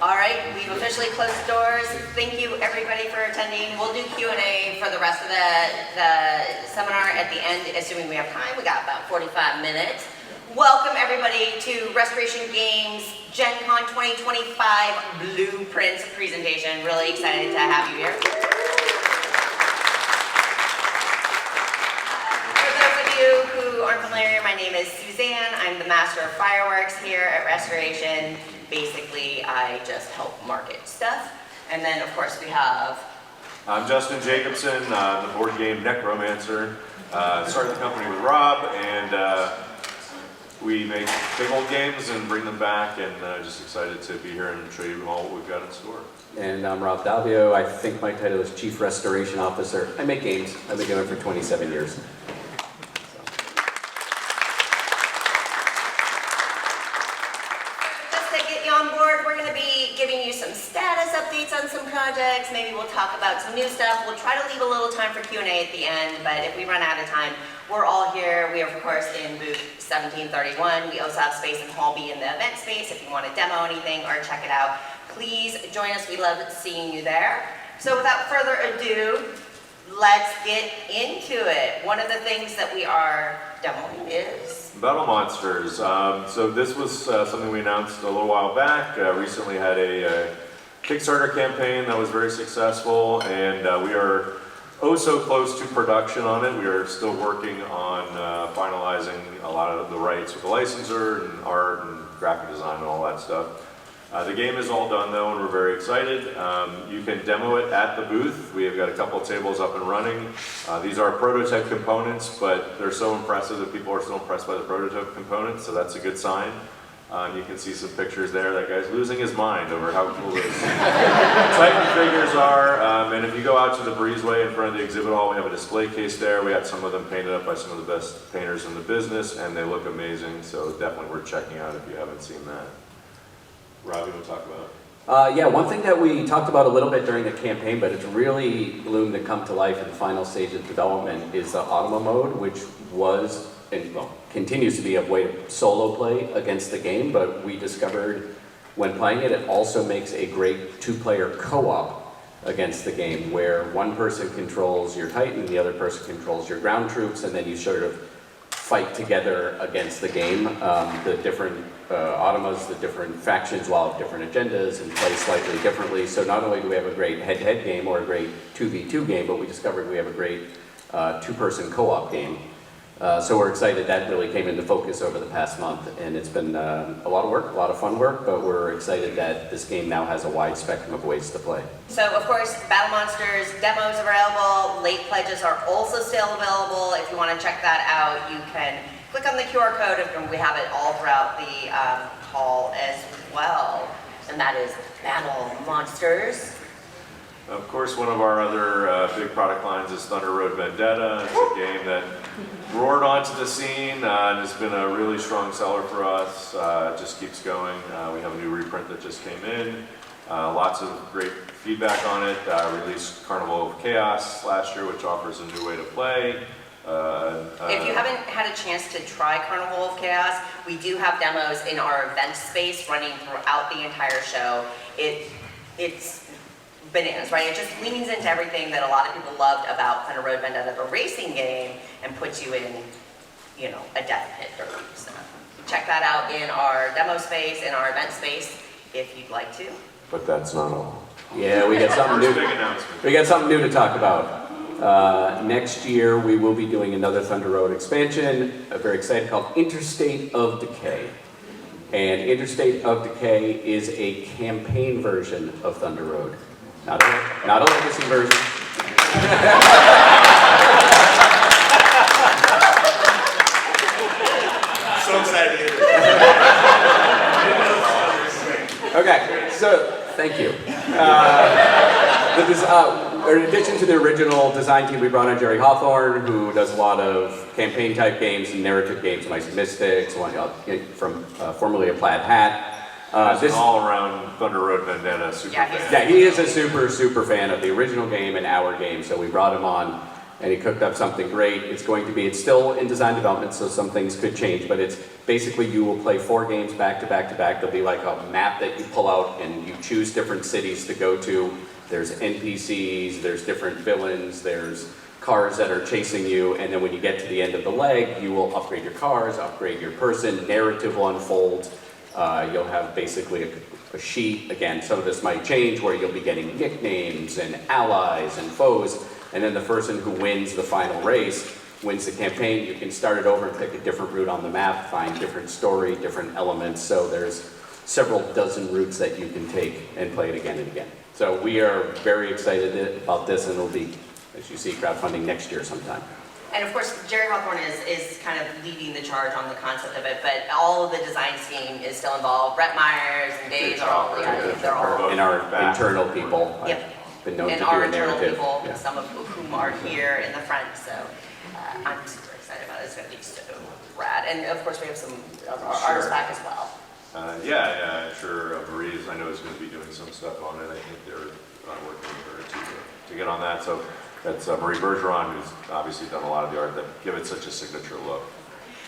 All right, we've officially closed the doors. Thank you everybody for attending. We'll do Q&A for the rest of the seminar at the end, assuming we have time. We got about 45 minutes. Welcome everybody to Restoration Games Gen Con 2025 Blueprints presentation. Really excited to have you here. For those of you who aren't familiar, my name is Suzanne. I'm the Master of Fireworks here at Restoration. Basically, I just help market stuff. And then, of course, we have... I'm Justin Jacobson, the board game Necromancer. Started the company with Rob, and we make big old games and bring them back, and just excited to be here and show you all what we've got in store. And I'm Rob Dalvio. I think my title is Chief Restoration Officer. I make games. I've been doing it for 27 years. Giving you some status updates on some projects. Maybe we'll talk about some new stuff. We'll try to leave a little time for Q&A at the end, but if we run out of time, we're all here. We are, of course, in booth 1731. We also have space in Hall B in the event space if you want to demo anything or check it out. Please join us. We love seeing you there. So without further ado, let's get into it. One of the things that we are demoing is Battle Monsters. So this was something we announced a little while back. Recently had a Kickstarter campaign that was very successful, and we are oh so close to production on it. We are still working on finalizing a lot of the rights with the licensor and art and graphic design and all that stuff. The game is all done though, and we're very excited. You can demo it at the booth. We have got a couple of tables up and running. These are prototype components, but they're so impressive that people are still impressed by the prototype components, so that's a good sign. You can see some pictures there. That guy's losing his mind over how cool this Titan figures are. And if you go out to the breezeway in front of the exhibit hall, we have a display case there. We had some of them painted up by some of the best painters in the business, and they look amazing, so definitely worth checking out if you haven't seen that. Rob, you want to talk about? Yeah, one thing that we talked about a little bit during the campaign, but it's really bloomed and come to life in the final stage of development, is the Automa mode, which was, and well, continues to be a way to solo play against the game, but we discovered when playing it, it also makes a great two-player co-op against the game, where one person controls your Titan, the other person controls your ground troops, and then you sort of fight together against the game. The different Automas, the different factions will have different agendas and play slightly differently. So not only do we have a great head-to-head game or a great 2v2 game, but we discovered we have a great two-person co-op game. So we're excited that really came into focus over the past month, and it's been a lot of work, a lot of fun work, but we're excited that this game now has a wide spectrum of ways to play. So, of course, Battle Monsters demos are available. Late pledges are also still available. If you want to check that out, you can click on the QR code, and we have it all throughout the hall as well. And that is Battle Monsters. Of course, one of our other big product lines is Thunder Road Vendetta. It's a game that roared onto the scene and has been a really strong seller for us. It just keeps going. We have a new reprint that just came in. Lots of great feedback on it. Released Carnival of Chaos last year, which offers a new way to play. If you haven't had a chance to try Carnival of Chaos, we do have demos in our event space running throughout the entire show. It's bananas, right? It just leans into everything that a lot of people loved about Thunder Road Vendetta, the racing game, and puts you in, you know, a death pit derby. So check that out in our demo space, in our event space, if you'd like to. But that's not all. Yeah, we got something new. Big announcement. We got something new to talk about. Next year, we will be doing another Thunder Road expansion. I'm very excited, called Interstate of Decay. And Interstate of Decay is a campaign version of Thunder Road. Not a legacy version. So excited to hear this. Okay, so thank you. In addition to the original design team, we brought on Jerry Hawthorne, who does a lot of campaign-type games and narrative games, Mice and Mystics, from formerly a Plaid Hat. This all-around Thunder Road Vendetta super fan. Yeah, he is a super fan of the original game and our game, so we brought him on, and he cooked up something great. It's still in design development, so some things could change, but it's basically you will play 4 games back to back to back. There'll be like a map that you pull out and you choose different cities to go to. There's NPCs, there's different villains, there's cars that are chasing you, and then when you get to the end of the leg, you will upgrade your cars, upgrade your person, narrative will unfold. You'll have basically a sheet. Again, some of this might change where you'll be getting nicknames and allies and foes, and then the person who wins the final race wins the campaign. You can start it over and pick a different route on the map, find different story, different elements. So there's several dozen routes that you can take and play it again and again. So we are very excited about this, and it'll be, as you see, crowdfunding next year sometime. And of course, Jerry Hawthorne is kind of leading the charge on the concept of it, but all of the design team is still involved. Brett Myers and Dave are all, they're all. And our internal people. Yep. I've been known And to do our a internal narrative. people, Yeah. some of whom are here in the front, so I'm super excited about it. It's going to be so rad. And of course, we have some of our artists back as well. Yeah, I'm sure Marie's, I know, is going to be doing some stuff on it. I think they're working with her to get on that. So that's Marie Bergeron, who's obviously done a lot of the art that give it such a signature look.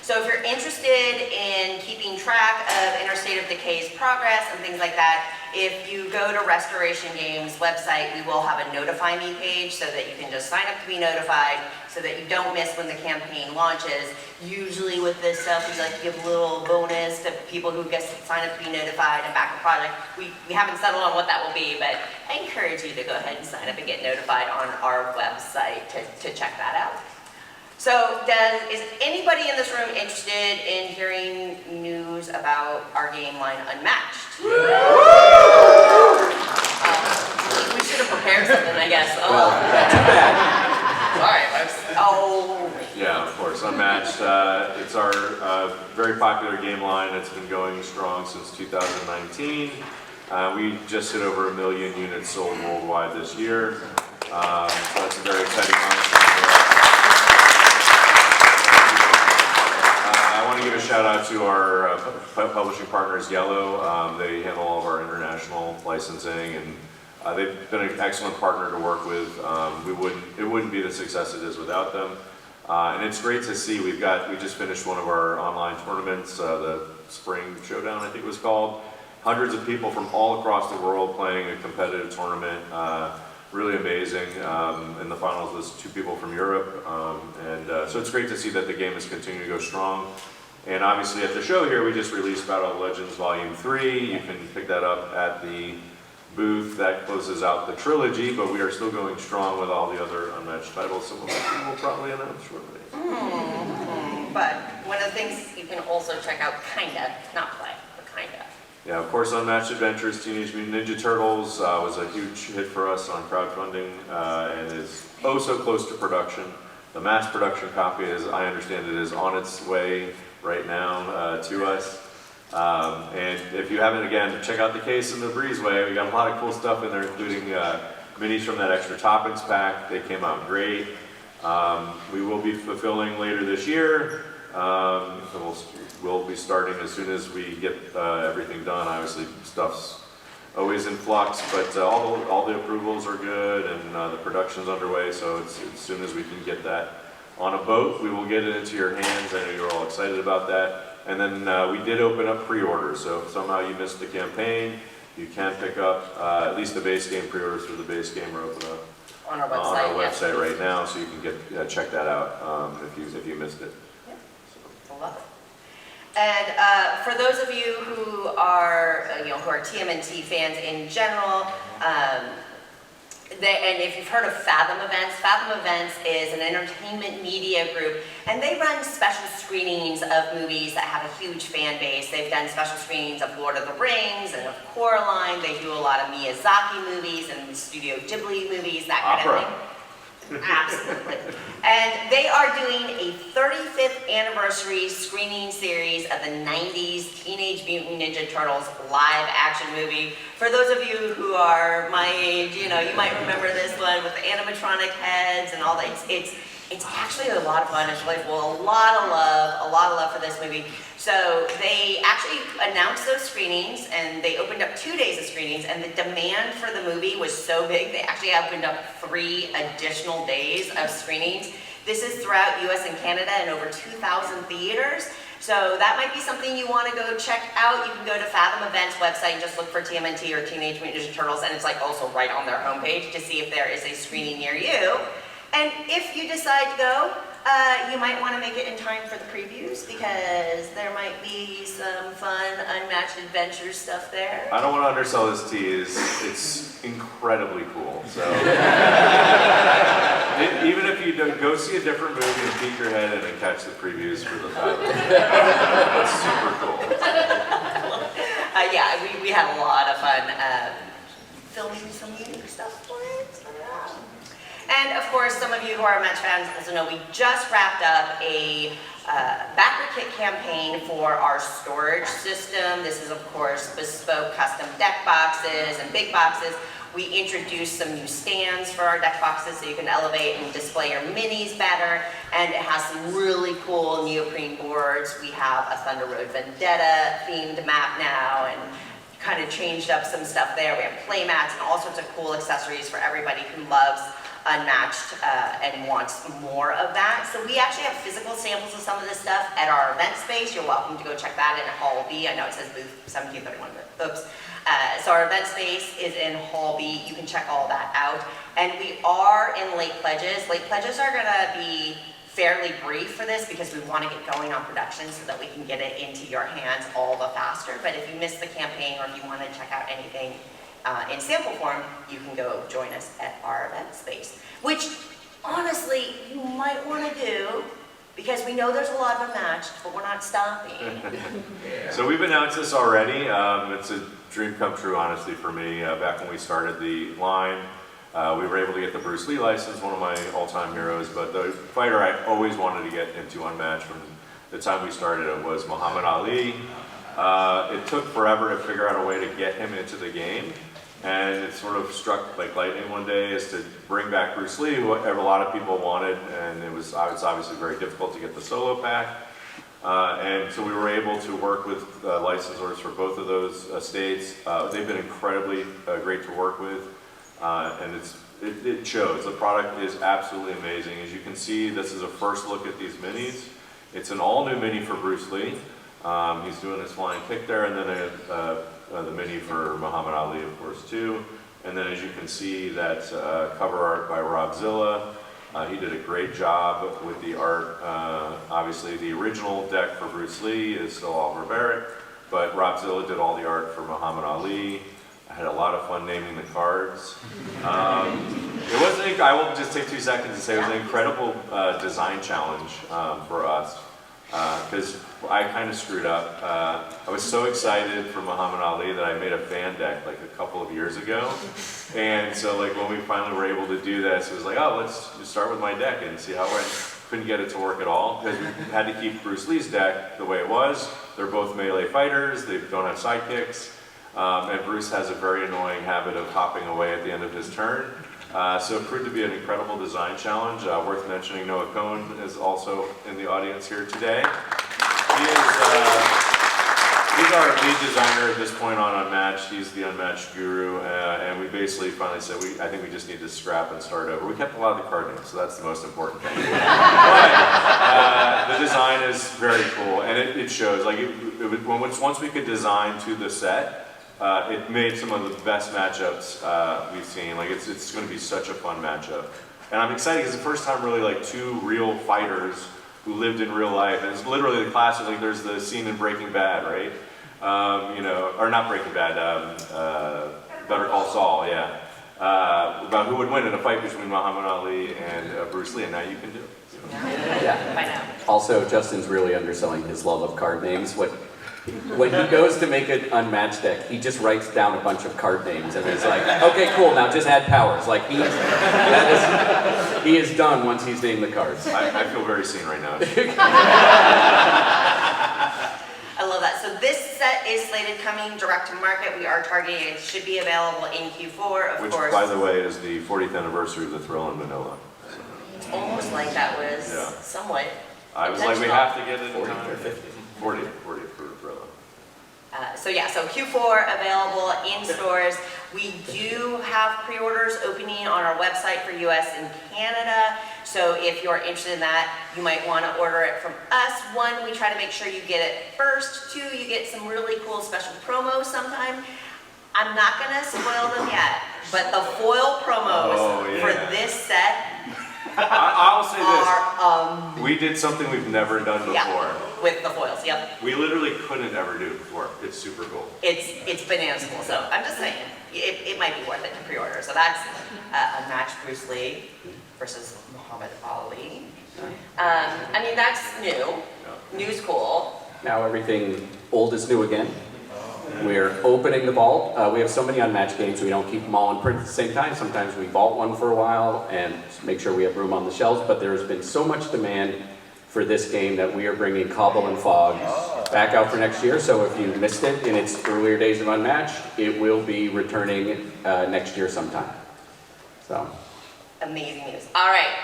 So if you're interested in keeping track of Interstate of Decay's progress and things like that, if you go to Restoration Games website, we will have a notify me page so that you can just sign up to be notified so that you don't miss when the campaign launches. Usually with this stuff, we like to give a little bonus to people who get sign up to be notified and back a project. We haven't settled on what that will be, but I encourage you to go ahead and sign up and get notified on our website to check that out. So is anybody in this room interested in hearing news about our game line Unmatched? We should have prepared something, I guess. Well, too bad. Sorry, folks. Oh. Yeah, of course, Unmatched. It's our very popular game line. It's been going strong since 2019. We just hit over 1 million units sold worldwide this year. So that's a very exciting milestone for us. I want to give a shout out to our publishing partners, Yellow. They handle all of our international licensing, and they've been an excellent partner to work with. It wouldn't be the success it is without them. And it's great to see. We just finished one of our online tournaments, the Spring Showdown, I think it was called. Hundreds of people from all across the world playing a competitive tournament. Really amazing. In the finals was 2 people from Europe. So it's great to see that the game is continuing to go strong. And obviously at the show here, we just released Battle of Legends Volume 3. You can pick that up at the booth. That closes out the trilogy, but we are still going strong with all the other Unmatched titles, some of which we will probably announce shortly. But one of the things you can also check out, kinda, not play, but kinda. Yeah, of course, Unmatched Adventures Teenage Mutant Ninja Turtles was a huge hit for us on crowdfunding and is oh so close to production. The mass production copy, as I understand it, is on its way right now to us. And if you haven't, again, check out the case in the Breezeway. We got a lot of cool stuff in there, including minis from that extra toppings pack. They came out great. We will be fulfilling later this year. We'll be starting as soon as we get everything done. Obviously, stuff's always in flux, but all the approvals are good and the production's underway. So as soon as we can get that on a boat, we will get it into your hands. I know you're all excited about that. And then we did open up pre-orders. So if somehow you missed the campaign, you can pick up at least the base game pre-orders for the base game are open up On our website, website right now, so you can get check that out if you missed it. Yeah, I love it. And for those of you who are who are TMNT fans in general, and if you've heard of Fathom Events is an entertainment media group, and they run special screenings of movies that have a huge fan base. They've done special screenings of Lord of the Rings and of Coraline. They do a lot of Miyazaki movies and Studio Ghibli movies, that kind of thing. Absolutely. And they are doing a 35th anniversary screening series of the 90s Teenage Mutant Ninja Turtles live action movie. For those of you who are my age, you might remember this one with the animatronic heads and all that. It's actually a lot of fun. It's really cool. A lot of love for this movie. So they actually announced those screenings, and they opened up 2 days of screenings, and the demand for the movie was so big, they actually opened up 3 additional days of screenings. This is throughout US and Canada in over 2,000 theaters. So that might be something you want to go check out. You can go to Fathom Events website and just look for TMNT or Teenage Mutant Ninja Turtles, and it's like also right on their homepage to see if there is a screening near you. And if you decide to go, you might want to make it in time for the previews because there might be some fun, unmatched adventure stuff there. I don't want to undersell this tease. It's incredibly cool. So even if you don't go see a different movie and peek your head in and catch the previews for the film, that's super cool. Yeah, we had a lot of fun filming some unique stuff for it. So, yeah. And of course, some of you who are Match fans also know we just wrapped up a backer kit campaign for our storage system. This is of course bespoke custom deck boxes and big boxes. We introduced some new stands for our deck boxes so you can elevate and display your minis better. And it has some really cool neoprene boards. We have a Thunder Road Vendetta themed map now and kind of changed up some stuff there. We have play mats and all sorts of cool accessories for everybody who loves Unmatched and wants more of that. So we actually have physical samples of some of this stuff at our event space. You're welcome to go check that in Hall B. I know it says booth 1731, but oops. So our event space is in Hall B. You can check all that out. And we are in late pledges. Late pledges are gonna be fairly brief for this because we want to get going on production so that we can get it into your hands all the faster. But if you missed the campaign or if you want to check out anything in sample form, you can go join us at our event space, which honestly you might want to do because we know there's a lot of Unmatched, but we're not stopping. So we've announced this already. It's a dream come true, honestly, for me. Back when we started the line, we were able to get the Bruce Lee license, one of my all-time heroes, but the fighter I always wanted to get into Unmatched from the time we started it was Muhammad Ali. It took forever to figure out a way to get him into the game. And it sort of struck like lightning one day is to bring back Bruce Lee, who a lot of people wanted, and it's obviously very difficult to get the solo pack. And so we were able to work with licensors for both of those states. They've been incredibly great to work with, and it shows. The product is absolutely amazing. As you can see, this is a first look at these minis. It's an all-new mini for Bruce Lee. He's doing his flying kick there, and then the mini for Muhammad Ali, of course, too. And then as you can see, that cover art by Rob Zilla. He did a great job with the art. Obviously, the original deck for Bruce Lee is still Oliver Barrett, but Rob Zilla did all the art for Muhammad Ali. I had a lot of fun naming the cards. It was I will just take 2 seconds to say it was an incredible design challenge for us. Because I kind of screwed up. I was so excited for Muhammad Ali that I made a fan deck like a couple of years ago. And so like when we finally were able to do this, it was like, oh, let's just start with my deck and see how it went. Couldn't get it to work at all because we had to keep Bruce Lee's deck the way it was. They're both melee fighters, they don't have sidekicks. And Bruce has a very annoying habit of hopping away at the end of his turn. So it proved to be an incredible design challenge. Worth mentioning, Noah Cohn is also in the audience here today. He's our lead designer at this point on Unmatched. He's the Unmatched guru, and we basically finally said, I think we just need to scrap and start over. We kept a lot of the card names, so that's the most important thing. But the design is very cool, and it shows. Like once we could design to the set, it made some of the best matchups we've seen. Like it's going to be such a fun matchup, and I'm excited because it's the first time really like two real fighters who lived in real life. And it's literally the classic. Like there's the scene in Breaking Bad, right? Or not Breaking Bad. Better Call Saul, yeah. About who would win in a fight between Muhammad Ali and Bruce Lee, and now you can do it. Yeah. By now. Also, Justin's really underselling his love of card names. When he goes to make an Unmatched deck, he just writes down a bunch of card names and he's like, okay, cool, now just add powers. Like he is done once he's named the cards. I feel very seen right now. I love that. So this set is slated coming direct to market. We are targeting it should be available in Q4, of course. Which, by the way, is the 40th anniversary of the Thrill in Manila. It's almost like that was somewhat I was like, we have to get it in 40 time. or 50. 40 for Thriller. So yeah, so Q4 available in stores. We do have pre-orders opening on our website for US and Canada. So if you're interested in that, you might want to order it from us. One, we try to make sure you get it first. Two, you get some really cool special promos sometime. I'm not going to spoil them yet, but the foil promos for this set I'll say this. are We did something we've never done before. yeah, with the foils, yep. We literally couldn't ever do it before. It's super cool. It's bananas cool, so I'm just saying, it might be worth it to pre-order. So that's Unmatched Bruce Lee versus Muhammad Ali. I mean, that's new. New's cool. Now everything old is new again. We're opening the vault. We have so many Unmatched games, we don't keep them all in print at the same time. Sometimes we vault one for a while and make sure we have room on the shelves, but there's been so much demand for this game that we are bringing Cobble and Fog back out for next year. So if you missed it in its earlier days of Unmatched, it will be returning next year sometime. So. Amazing news. All right,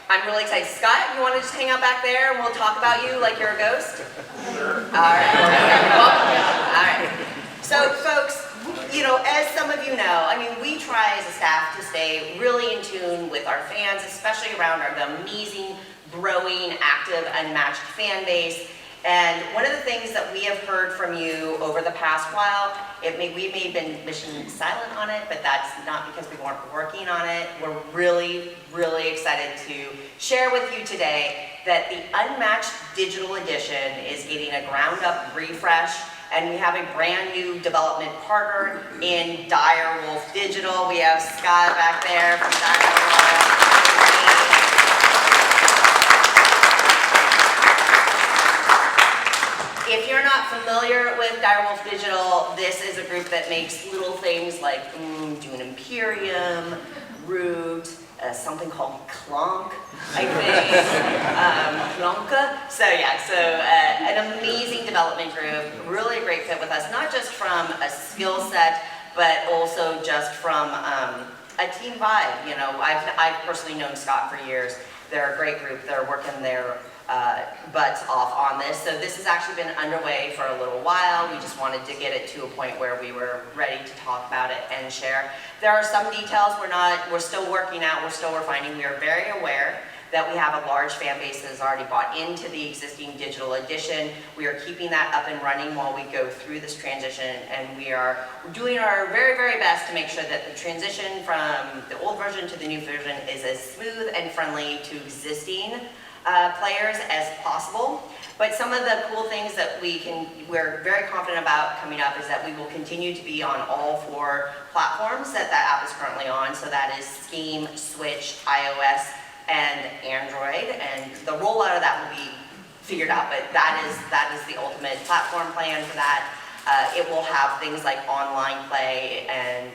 I'm really excited. Scott, you want to just hang out back there and we'll talk about you like you're a ghost? Sure. All right. Well, all right. So folks, you know, as some of you know, I mean, we try as a staff to stay really in tune with our fans, especially around the amazing, growing, active, Unmatched fan base. And one of the things that we have heard from you over the past while, we may have been mission silent on it, but that's not because we weren't working on it. We're really, really excited to share with you today that the Unmatched Digital Edition is getting a ground-up refresh, and we have a brand new development partner in Dire Wolf Digital. We have Scott back there from Dire Wolf. If you're not familiar with Dire Wolf Digital, this is a group that makes little things like Dune Imperium, Root, something called Clonk, I think, Clonka. So yeah, so an amazing development group, really a great fit with us, not just from a skill set, but also just from a team vibe. You know, I've personally known Scott for years. They're a great group. They're working their butts off on this. So this has actually been underway for a little while. We just wanted to get it to a point where we were ready to talk about it and share. There are some details we're still working out, we're still refining. We are very aware that we have a large fan base that has already bought into the existing digital edition. We are keeping that up and running while we go through this transition, and we're doing our very, very best to make sure that the transition from the old version to the new version is as smooth and friendly to existing players as possible. But some of the cool things that we're very confident about coming up is that we will continue to be on all 4 platforms that app is currently on. So that is Steam, Switch, iOS, and Android. And the rollout of that will be figured out, but that is the ultimate platform plan for that. It will have things like online play and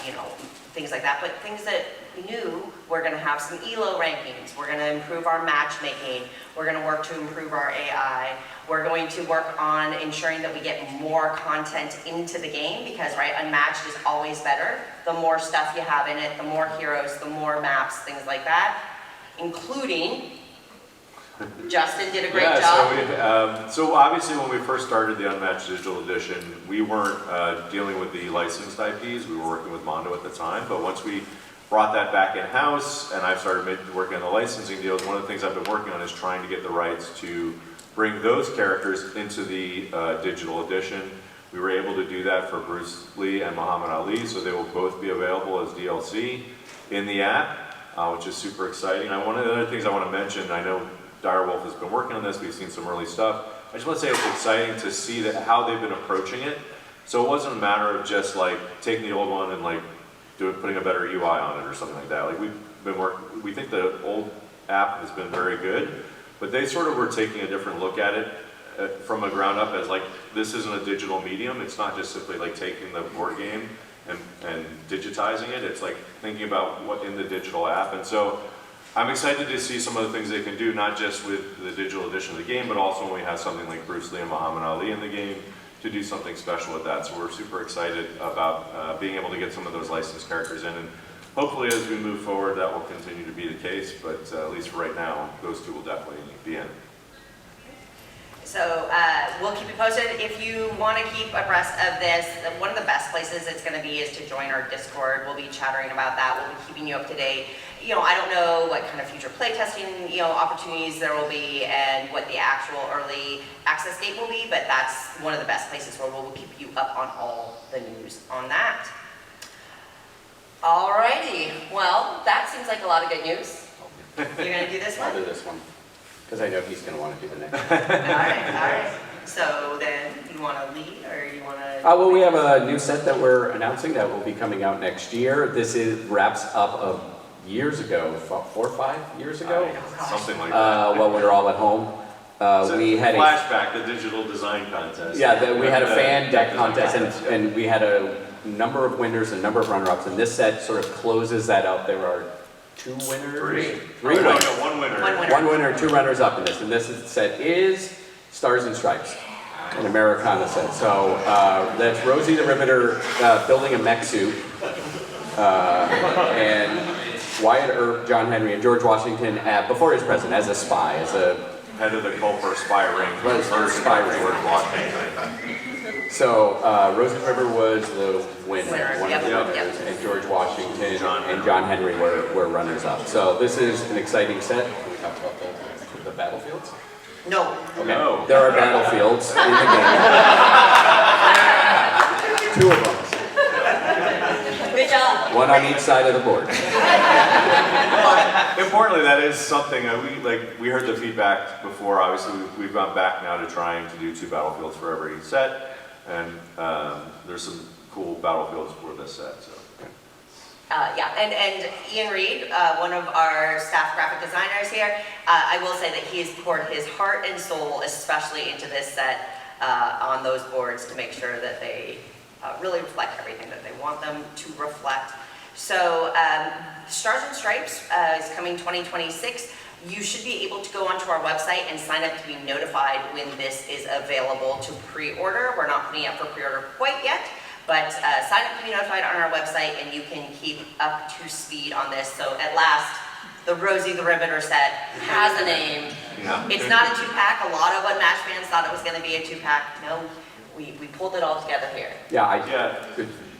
you know, things like that, but things that new, we're going to have some ELO rankings, we're going to improve our matchmaking, we're going to work to improve our AI, we're going to work on ensuring that we get more content into the game, because right, Unmatched is always better. The more stuff you have in it, the more heroes, the more maps, things like that, including Justin did a great job. So obviously when we first started the Unmatched Digital Edition, we weren't dealing with the licensed IPs. We were working with Mondo at the time, but once we brought that back in-house and I've started working on the licensing deals, one of the things I've been working on is trying to get the rights to bring those characters into the digital edition. We were able to do that for Bruce Lee and Muhammad Ali, so they will both be available as DLC in the app, which is super exciting. One of the other things I want to mention, I know Dire Wolf has been working on this, we've seen some early stuff. I just want to say it's exciting to see how they've been approaching it. So it wasn't a matter of just like taking the old one and like putting a better UI on it or something like that. Like we think the old app has been very good, but they sort of were taking a different look at it from a ground up as like, this isn't a digital medium. It's not just simply like taking the board game and digitizing it. It's like thinking about what in the digital app. And so I'm excited to see some of the things they can do, not just with the digital edition of the game, but also when we have something like Bruce Lee and Muhammad Ali in the game, to do something special with that. So we're super excited about being able to get some of those licensed characters in. And hopefully as we move forward, that will continue to be the case, but at least for right now, those 2 will definitely be in. So we'll keep you posted. If you want to keep abreast of this, one of the best places it's going to be is to join our Discord. We'll be chattering about that. We'll be keeping you up to date. I don't know what kind of future playtesting, opportunities there will be and what the actual early access date will be, but that's one of the best places where we'll keep you up on all the news on that. Alrighty, well, that seems like a lot of good news. You're gonna do this one? I'll do this one, because I know he's going to want to do the next one. All right. So then, you want to lead or you want to? Well, we have a new set that we're announcing that will be coming out next year. This wraps up of years ago, 4 or 5 years ago, Something like that. while we were all at home. So We had flashback, the digital design contest. we had a fan deck design contest, and we had a number of winners and a number of runner-ups, and this set sort of closes that out. There are 2 winners? Three. Winners. No, one winner. One winner. 1 winner, 2 runners-up in this, and this set is Stars and Stripes, an Americana set. So that's Rosie the Riveter building a mech suit, and Wyatt Earp, John Henry, and George Washington before he was president as a spy, as a Head of the Culper spy ring. spy ring. George Washington. So Rosie the River was the winner, one of the Yep. winners, and George Washington and John Henry were runners-up. So this is an exciting set. Can we talk about the battlefields? No. Okay. No. There are battlefields in the game. 2 of them. Good job. One on each side of the board. Importantly, that is something we heard the feedback before. Obviously, we've gone back now to trying to do 2 battlefields for every set, and there's some cool battlefields for this set. So. And Ian Reed, one of our staff graphic designers here, I will say that he has poured his heart and soul, especially into this set, on those boards to make sure that they really reflect everything that they want them to reflect. So Stars and Stripes is coming 2026. You should be able to go onto our website and sign up to be notified when this is available to pre-order. We're not putting it up for pre-order quite yet, but sign up to be notified on our website and you can keep up to speed on this. So at last, the Rosie the Riveter set has a name. Yeah. It's not a 2-pack. A lot of Unmatched fans thought it was going to be a 2-pack. No, we pulled it all together here.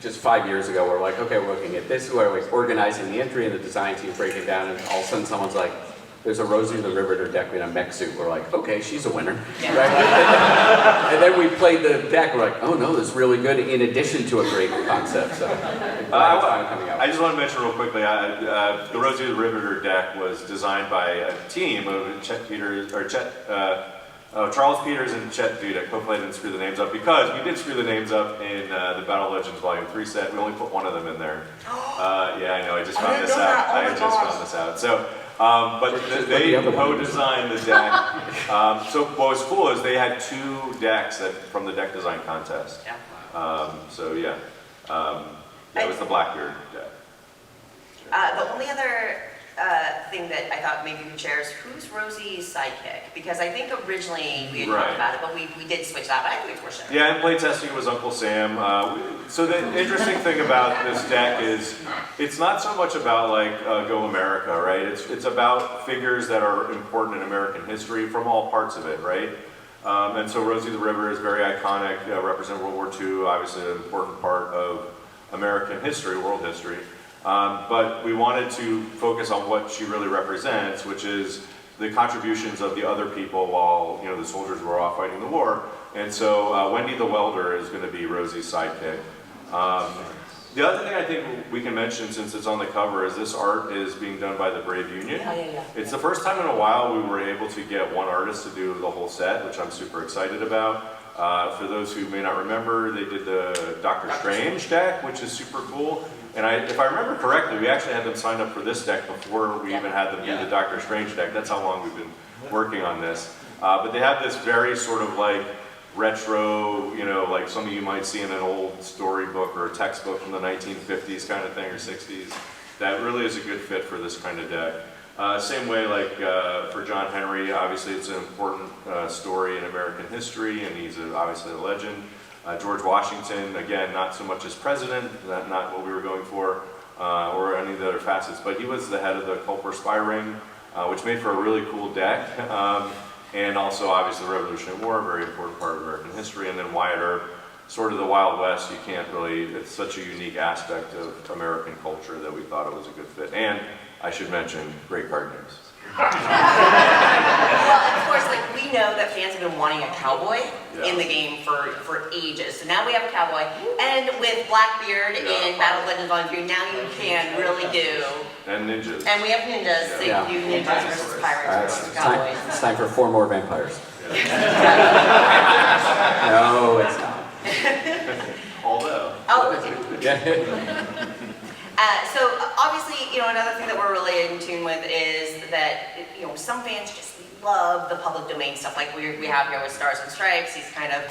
Just 5 years ago, we're like, okay, we're looking at this, we're like organizing the entry and the design team breaking it down, and all of a sudden someone's like, there's a Rosie the Riveter deck in a mech suit. We're like, okay, she's a winner. Yeah. Right? And then we played the deck, we're like, oh no, this is really good in addition to a great concept. So glad it's finally coming out. I just want to mention real quickly, the Rosie the Riveter deck was designed by a team of Charles Peters and Chet Dudek. Hopefully I didn't screw the names up, because we did screw the names up in the Battle Legends Volume 3 set. We only put one of them in there. Yeah, I know, I just found this out. I just found this out. So, but they co-designed the deck. So what was cool is they had 2 decks from the deck design contest. Yeah. So yeah, that was the Blackbeard deck. The only other thing that I thought maybe we could share is who's Rosie's sidekick? Because I think originally we had talked about it, but we did switch that, but I think it's worth sharing. Yeah, in playtesting it was Uncle Sam. So the interesting thing about this deck is it's not so much about Go America, right? It's about figures that are important in American history from all parts of it, right? And so Rosie the River is very iconic, represent World War II, obviously an important part of American history, world history. But we wanted to focus on what she really represents, which is the contributions of the other people while the soldiers were off fighting the war. And so Wendy the Welder is going to be Rosie's sidekick. The other thing I think we can mention, since it's on the cover, is this art is being done by the Brave Union. Yeah. It's the first time in a while we were able to get one artist to do the whole set, which I'm super excited about. For those who may not remember, they did the Doctor Strange deck, which is super cool. And if I remember correctly, we actually had them sign up for this deck before we even had them do the Doctor Strange deck. That's how long we've been working on this. But they have this very sort of retro, like some of you might see in an old storybook or a textbook from the 1950s kind of thing, or 60s. That really is a good fit for this kind of deck. Same way for John Henry, obviously it's an important story in American history, and he's obviously a legend. George Washington, again, not so much as president, not what we were going for, or any of the other facets, but he was the head of the Culper spy ring, which made for a really cool deck. And also, obviously, the Revolutionary War, a very important part of American history. And then Wyatt Earp, sort of the Wild West. You can't really, it's such a unique aspect of American culture that we thought it was a good fit. And I should mention, great card names. Well, of course, like we know that fans have been wanting a cowboy in the game for ages. So now we have a cowboy, and with Blackbeard in Battle of Legends Volume 2, now you can really do. And ninjas. And we have ninjas, so you can do ninjas versus pirates versus cowboys. It's time for 4 more vampires. No, it's not. Although. Oh, Yeah. so obviously, another thing that we're really in tune with is that, some fans just love the public domain stuff like we have here with Stars and Stripes, these kind of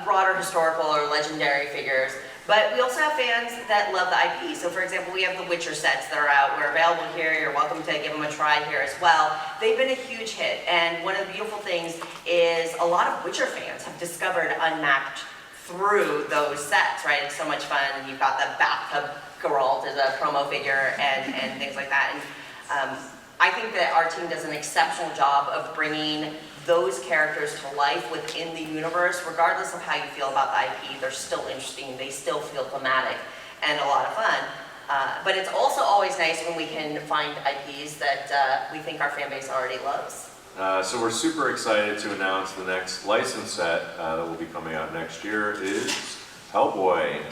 broader historical or legendary figures. But we also have fans that love the IP. So for example, we have the Witcher sets that are out. We're available here. You're welcome to give them a try here as well. They've been a huge hit. And one of the beautiful things is a lot of Witcher fans have discovered Unmatched through those sets, right? It's so much fun. And you've got the bathtub Geralt as a promo figure and things like that. And I think that our team does an exceptional job of bringing those characters to life within the universe, regardless of how you feel about the IP. They're still interesting, they still feel thematic, and a lot of fun. But it's also always nice when we can find IPs that we think our fan base already loves. So we're super excited to announce the next license set that will be coming out next year is Hellboy.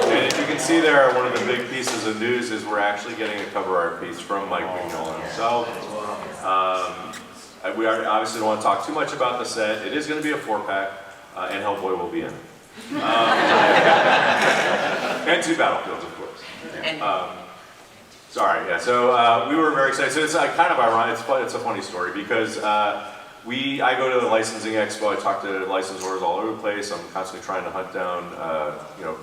And if you can see there, one of the big pieces of news is we're actually getting a cover art piece from Mike Mignola himself. We obviously don't want to talk too much about the set. It is going to be a 4-pack, and Hellboy will be in it. And 2 battlefields, of course. Sorry, yeah. So we were very excited. So it's kind of ironic. It's a funny story because I go to the licensing expo. I talk to licensors all over the place. I'm constantly trying to hunt down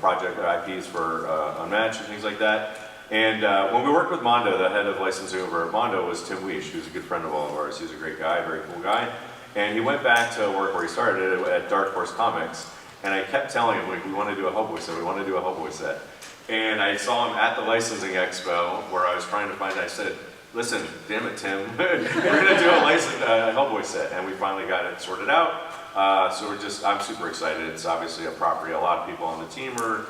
project IPs for Unmatched and things like that. And when we worked with Mondo, the head of licensing over at Mondo was Tim Weish, who's a good friend of all of ours. He's a great guy, very cool guy. And he went back to work where he started at Dark Horse Comics. And I kept telling him, like, we want to do a Hellboy set, we want to do a Hellboy set. And I saw him at the licensing expo where I was trying to find, I said, listen, damn it, Tim, we're going to do a Hellboy set. And we finally got it sorted out. So I'm super excited. It's obviously a property a lot of people on the team are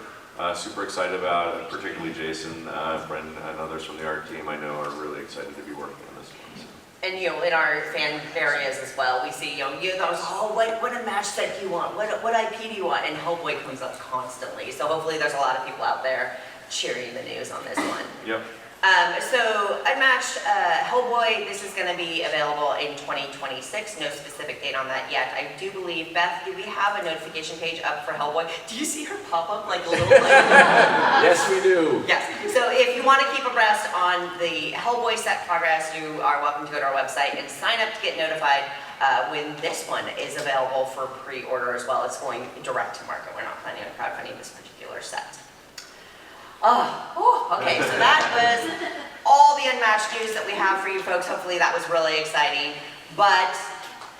super excited about it, particularly Jason, Brendan, and others from the art team I know are really excited to be working on this one. So. And in our fan areas as well, we see those, what Unmatched set do you want? What IP do you want? And Hellboy comes up constantly. So hopefully there's a lot of people out there cheering the news on this one. Yep. So Unmatched Hellboy, this is going to be available in 2026. No specific date on that yet. I do believe, Beth, do we have a notification page up for Hellboy? Do you see her pop up like a little Yes, we do. Yes. So if you want to keep abreast on the Hellboy set progress, you are welcome to go to our website and sign up to get notified when this one is available for pre-order as well. It's going direct to market. We're not planning on crowdfunding this particular set. Okay, so that was all the Unmatched news that we have for you folks. Hopefully that was really exciting. But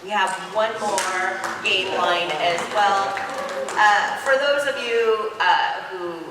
we have one more game line as well. For those of you who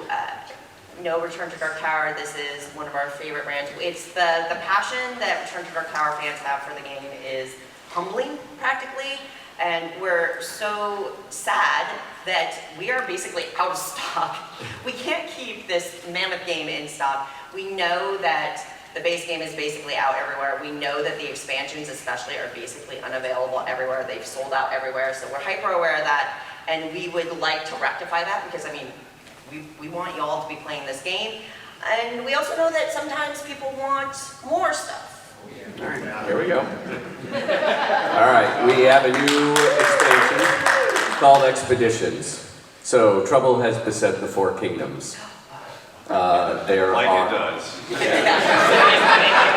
know Return to Dark Tower, this is one of our favorite brands. It's the passion that Return to Dark Tower fans have for the game is humbling, practically. And we're so sad that we are basically out of stock. We can't keep this mammoth game in stock. We know that the base game is basically out everywhere. We know that the expansions especially are basically unavailable everywhere. They've sold out everywhere, so we're hyper aware of that. And we would like to rectify that because, I mean, we want you all to be playing this game. And we also know that sometimes people want more stuff. All right, here we go. All right, we have a new expansion called Expeditions. So trouble has beset the 4 kingdoms. There Like are, it does.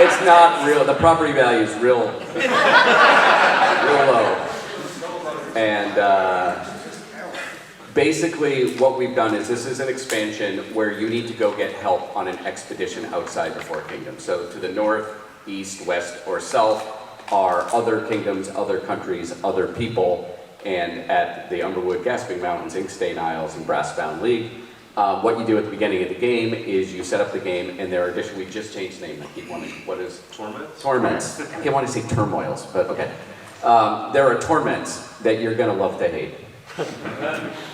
It's not real. The property value is real low. And basically what we've done is this is an expansion where you need to go get help on an expedition outside the 4 kingdoms. So to the north, east, west, or south are other kingdoms, other countries, other people, and at the Umberwood Gasping Mountains, Inkstain Isles, and Brassbound League, What you do at the beginning of the game is you set up the game, and there are we just changed the name. I keep wanting. What is Torments? torments? I keep wanting to say turmoils, but okay. There are torments that you're gonna love to hate.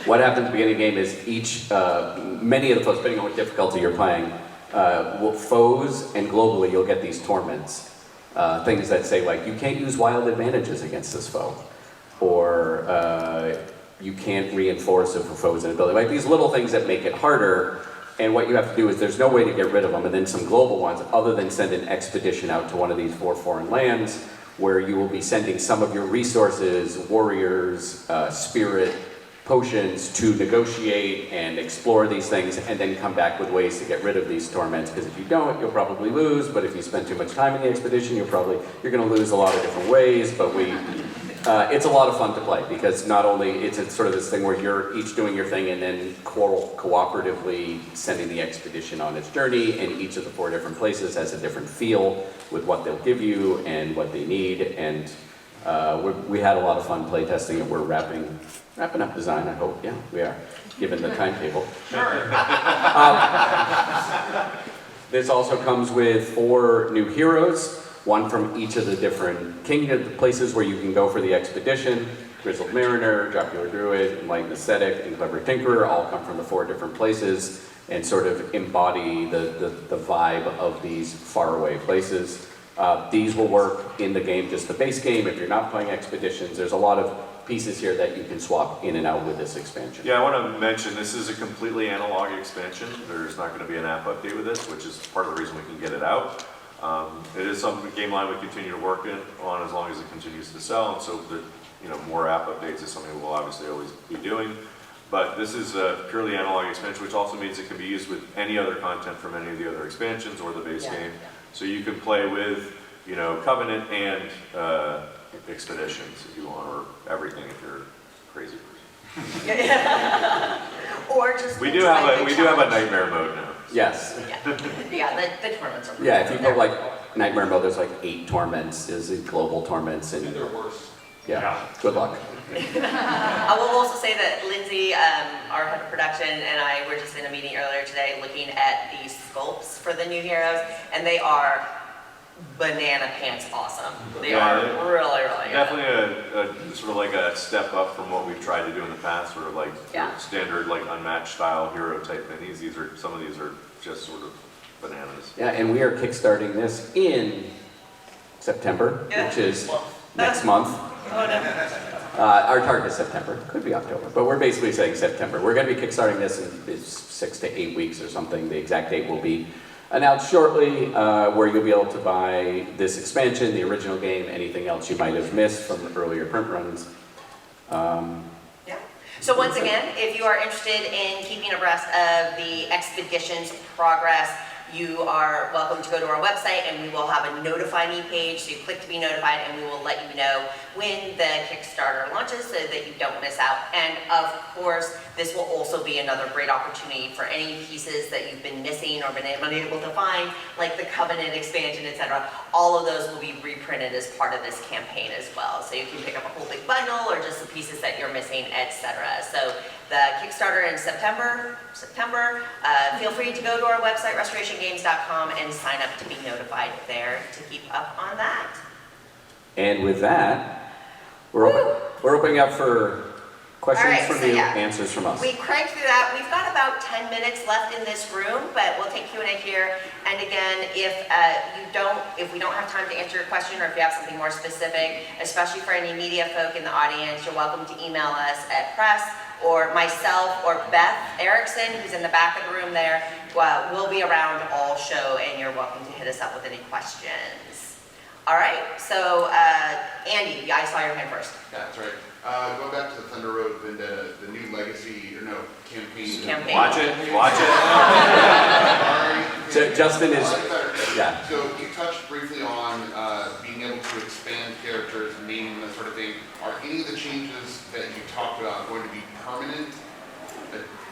What happens at the beginning of the game is many of the foes, depending on what difficulty you're playing, foes and globally you'll get these torments. Things that say like, you can't use wild advantages against this foe. Or you can't reinforce if a foe's inability. Like these little things that make it harder, and what you have to do is there's no way to get rid of them, and then some global ones, other than send an expedition out to one of these 4 foreign lands, where you will be sending some of your resources, warriors, spirit, potions to negotiate and explore these things, and then come back with ways to get rid of these torments, because if you don't, you'll probably lose, but if you spend too much time in the expedition, you're going to lose a lot of different ways, but it's a lot of fun to play, because not only it's sort of this thing where you're each doing your thing and then cooperatively sending the expedition on its journey, and each of the 4 different places has a different feel with what they'll give you and what they need, and we had a lot of fun play testing it. We're wrapping up design, I hope. Yeah, we are, given the timetable. This also comes with 4 new heroes, one from each of the different places where you can go for the expedition. Grizzled Mariner, Jocular Druid, Enlightened Ascetic, and Clever Tinkerer all come from the 4 different places and sort of embody the vibe of these faraway places. These will work in the game, just the base game. If you're not playing expeditions, there's a lot of pieces here that you can swap in and out with this expansion. Yeah, I want to mention this is a completely analog expansion. There's not going to be an app update with this, which is part of the reason we can get it out. It is something the game line we continue to work on as long as it continues to sell, and so more app updates is something we'll obviously always be doing. But this is a purely analog expansion, which also means it can be used with any other content from any of the other expansions or the base game. So you can play with, Covenant and Expeditions if you want, or everything if you're a crazy person. Or just We do have a nightmare mode now. Yes. Yeah, the torments are. Yeah, if you go like Nightmare mode, there's like 8 torments, there's global torments, and they're worse. Yeah, good luck. I will also say that Lindsay, our head of production, and I were just in a meeting earlier today looking at the sculpts for the new heroes, and they are banana pants awesome. They are really, really good. Definitely a sort of like a step up from what we've tried to do in the past, sort of like standard like Unmatched style hero type minis. Some of these are just sort of bananas. Yeah, and we are kickstarting this in September, which is next month. Oh no. Our target is September. Could be October, but we're basically saying September. We're going to be kickstarting this in 6 to 8 weeks or something. The exact date will be announced shortly, where you'll be able to buy this expansion, the original game, anything else you might have missed from the earlier print runs. Yeah. So once again, if you are interested in keeping abreast of the expedition's progress, you are welcome to go to our website, and we will have a notify me page, so you click to be notified, and we will let you know when the Kickstarter launches so that you don't miss out. And of course, this will also be another great opportunity for any pieces that you've been missing or been unable to find, like the Covenant expansion, etc. All of those will be reprinted as part of this campaign as well. So you can pick up a whole big bundle or just the pieces that you're missing, etc. So the Kickstarter in September. Feel free to go to our website, restorationgames.com, and sign up to be notified there to keep up on that. And with that, we're opening up for questions from you, answers from us. We cranked through that. We've got about 10 minutes left in this room, but we'll take Q&A here. And again, if we don't have time to answer your question, or if you have something more specific, especially for any media folk in the audience, you're welcome to email us at press, or myself, or Beth Erickson, who's in the back of the room there. We'll be around all show, and you're welcome to hit us up with any questions. All right, so Andy, I saw your hand first. Yeah, that's right. Going back to the Thunder Road Vendetta, the new campaign. Watch it. Sorry. Justin is, yeah. So you touched briefly on being able to expand characters, naming that sort of thing. Are any of the changes that you talked about going to be permanent?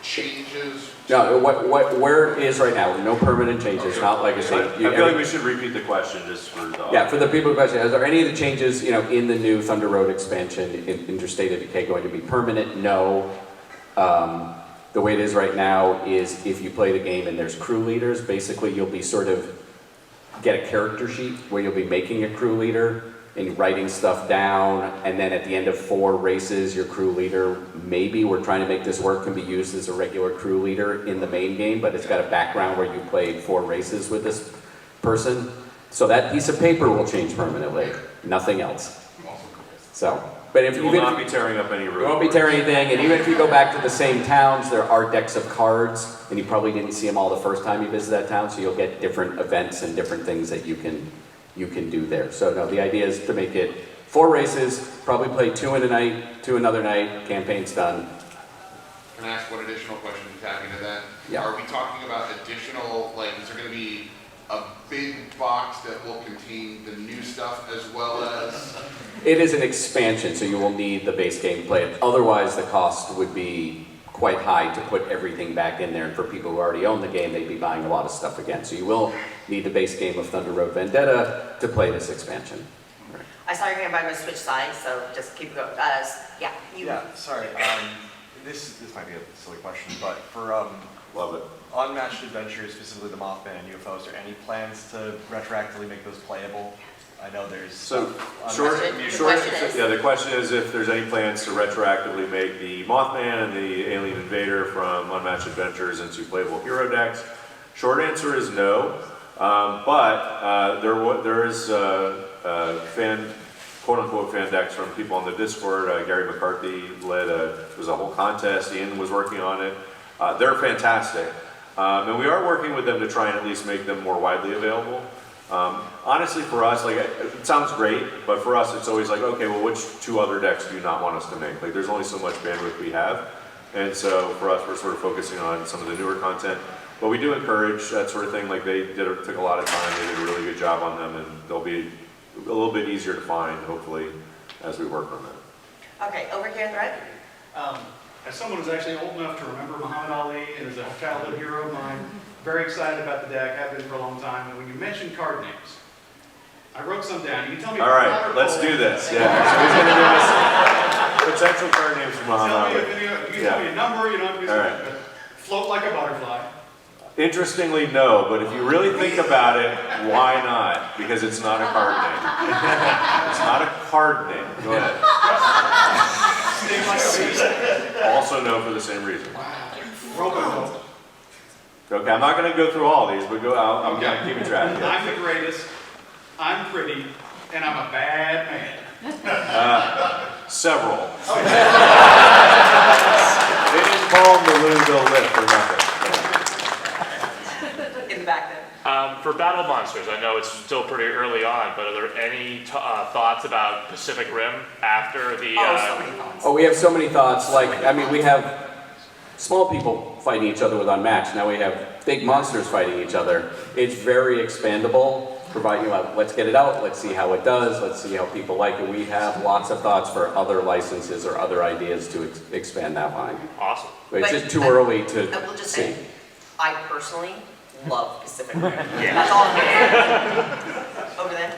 Changes? No, where it is right now, no permanent changes, not legacy. I feel like we should repeat the question just for the Yeah, for the people who question, are there any of the changes, in the new Thunder Road expansion in Interstate of Decay going to be permanent? No. The way it is right now is if you play the game and there's crew leaders, basically you'll be sort of get a character sheet where you'll be making a crew leader and writing stuff down, and then at the end of 4 races, your crew leader, maybe we're trying to make this work, can be used as a regular crew leader in the main game, but it's got a background where you played 4 races with this person. So that piece of paper will change permanently, nothing else. So, but if You will not be tearing up any you room. won't be tearing anything, and even if you go back to the same towns, there are decks of cards, and you probably didn't see them all the first time you visit that town, so you'll get different events and different things that you can do there. So no, the idea is to make it 4 races, probably play 2 in a night, 2 another night, campaign's done. Can I ask one additional question to tap into that? Yeah. Are we talking about additional, like, is there going to be a big box that will contain the new stuff as well as? It is an expansion, so you will need the base game to play it. Otherwise, the cost would be quite high to put everything back in there, and for people who already own the game, they'd be buying a lot of stuff again. So you will need the base game of Thunder Road Vendetta to play this expansion. I saw your hand by my switch side, so just keep going. Yeah, you. Yeah, sorry. This might be a silly question, but for Love it. Unmatched Adventures, specifically the Mothman and UFOs, are any plans to retroactively make those playable? I know there's So, stuff short, on- The short, question is- yeah, the question is if there's any plans to retroactively make the Mothman and the Alien Invader from Unmatched Adventures into playable hero decks. Short answer is no, but there is fan, quote-unquote fan decks from people on the Discord. Gary McCarthy led it was a whole contest. Ian was working on it. They're fantastic, and we are working with them to try and at least make them more widely available. Honestly, for us, like, it sounds great, but for us, it's always like, okay, well, which 2 other decks do you not want us to make? Like, there's only so much bandwidth we have, and so for us, we're sort of focusing on some of the newer content. But we do encourage that sort of thing. Like, took a lot of time. They did a really good job on them, and they'll be a little bit easier to find, hopefully, as we work on that. Okay, over here in the right. As someone who's actually old enough to remember Muhammad Ali and is a childhood hero of mine, very excited about the deck, have been for a long time. And when you mentioned card names, I wrote some down. You can tell me. All right, let's do this. Yeah. So he's going to give us potential card names from Tell me Muhammad if Ali. any, you can tell me a number. You don't have to be All right. specific, but float like a butterfly. Interestingly, no, but if you really think about it, why not? Because it's not a card name. It's not a card name. Go ahead. Sting like a bee. Also no for the same reason. Robo. Okay, I'm not going to go through all these, but I'm Okay. keeping track. Yeah. I'm the greatest. I'm pretty, and I'm a bad man. Several. They didn't call him the Louisville Lift for nothing. In the back there. For Battle Monsters, I know it's still pretty early on, but are there any thoughts about Pacific Rim after the? So many thoughts. Oh, we have so many thoughts. Like, I mean, we have small people fighting each other with Unmatched. Now we have big monsters fighting each other. It's very expandable. Providing, let's get it out. Let's see how it does. Let's see how people like it. We have lots of thoughts for other licenses or other ideas to expand that line. Awesome. But it's But just too early to I will just see. say, I personally love Pacific Rim. That's all I'm saying. Over there.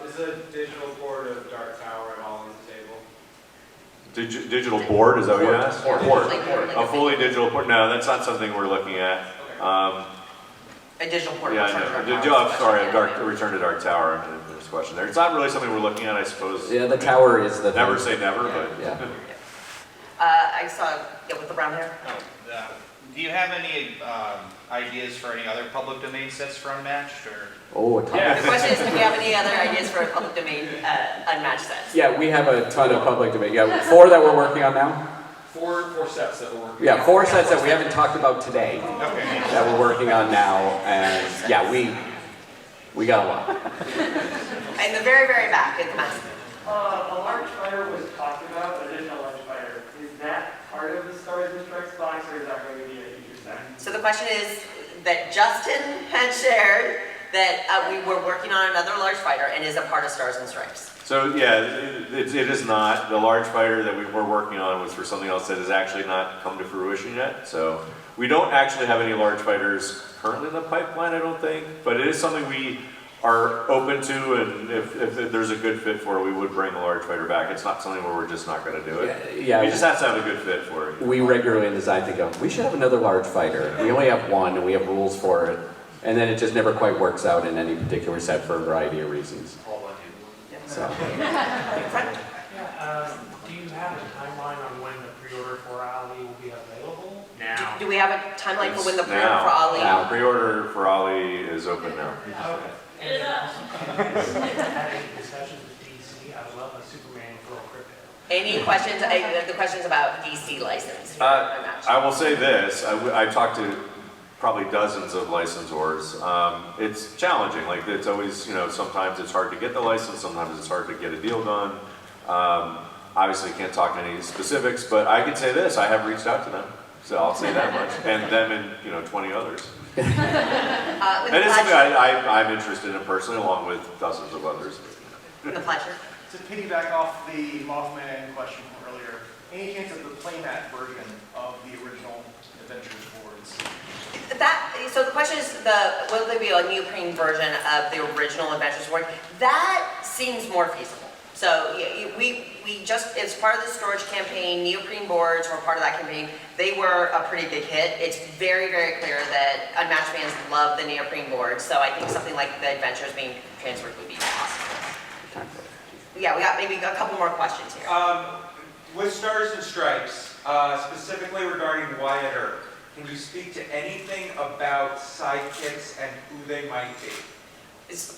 Is a digital board of Dark Tower at all on the table? Digital board, is that what you asked? Board. Like board, like A fully digital board? No, that's not something we're looking at. A digital portable. Yeah, I know. Sorry, Return to Dark Tower. There's a question there. It's not really something we're looking at, I suppose. Yeah, the tower is the Never thing. say never, but. Yeah. I saw, with the brown hair. Do you have any ideas for any other public domain sets for Unmatched, or? Oh, a ton. The question is, do we have any other ideas for a public domain unmatched sets? Yeah, we have a ton of public domain. Yeah, 4 that we're working on now. Four sets that we're working Yeah, 4 sets that we haven't talked about today Okay. that we're working on now, and yeah, we got a lot. In the very, very back, at the massive. A large fighter was talked about, but additional large fighter. Is that part of the Stars and Strikes box, or is that going to be a future set? So the question is that Justin had shared that we were working on another large fighter and is a part of Stars and Stripes. So yeah, it is not. The large fighter that we were working on was for something else that has actually not come to fruition yet. So we don't actually have any large fighters currently in the pipeline, I don't think. But it is something we are open to, and if there's a good fit for it, we would bring the large fighter back. It's not something where we're just not going to do it. Yeah, We just have to have a good fit for it. we regularly in design think of, we should have another large fighter. We only have one and we have rules for it. And then it just never quite works out in any particular set for a variety of reasons. So, Do you have a timeline on when the pre-order for Ali will be available? Now. Do we have a timeline for when the pre-order Now. for Ali? Now. Pre-order for Ali is open now. Okay. And then also, had any discussions with DC? I would love a Superman for a crypto. Any questions, the questions about DC license? I will say this, I talked to probably dozens of licensors. It's challenging, like it's always, you know, sometimes it's hard to get the license, sometimes it's hard to get a deal done. Obviously can't talk any specifics, but I can say this, I have reached out to them, so I'll say that much, and them and, you know, 20 others. And it's something I'm interested in personally, along with dozens of others. The pleasure. To piggyback off the Mothman question from earlier, any chance of the playmat version of the original Adventures boards? So the question is, will there be a neoprene version of the original Adventures board? That seems more feasible. So we just, as part of the storage campaign, neoprene boards were part of that campaign. They were a pretty big hit. It's very, very clear that Unmatched fans love the neoprene boards. So I think something like the Adventures being transferred would be possible. Yeah, we got maybe a couple more questions here. With Stars and Stripes, specifically regarding Wyatt Earp, can you speak to anything about sidekicks and who they might be?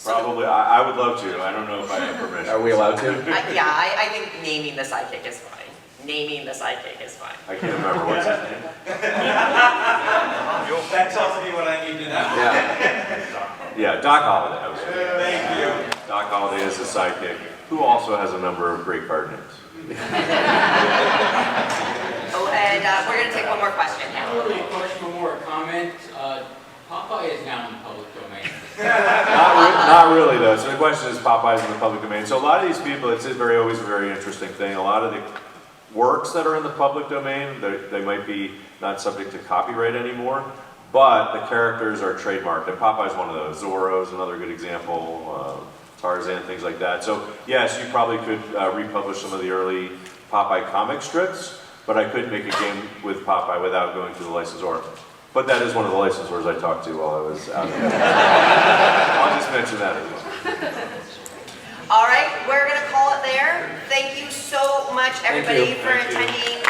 Probably, I would love to, I don't know if I have permission. are we allowed to? Yeah, I think naming the sidekick is fine. Naming the sidekick is fine. I can't remember what's his name. That tells me what I need to know. Yeah. Yeah, Doc Holliday. I was thinking. Thank you. Doc Holliday is the sidekick, who also has a number of great card names. Oh, and we're going to take one more question now. Not really a question, but more a comment. Popeye is now in the public domain. Not really though. So the question is, Popeye's in the public domain. So a lot of these people, it's always a very interesting thing. A lot of the works that are in the public domain, they might be not subject to copyright anymore, but the characters are trademarked. And Popeye's one of those. Zorro's another good example. Tarzan, things like that. So yes, you probably could republish some of the early Popeye comic strips, but I couldn't make a game with Popeye without going through the licensor. But that is one of the licensors I talked to while I was out there. I'll just mention that as well. All right, we're going to call it there. Thank you so much, everybody, for attending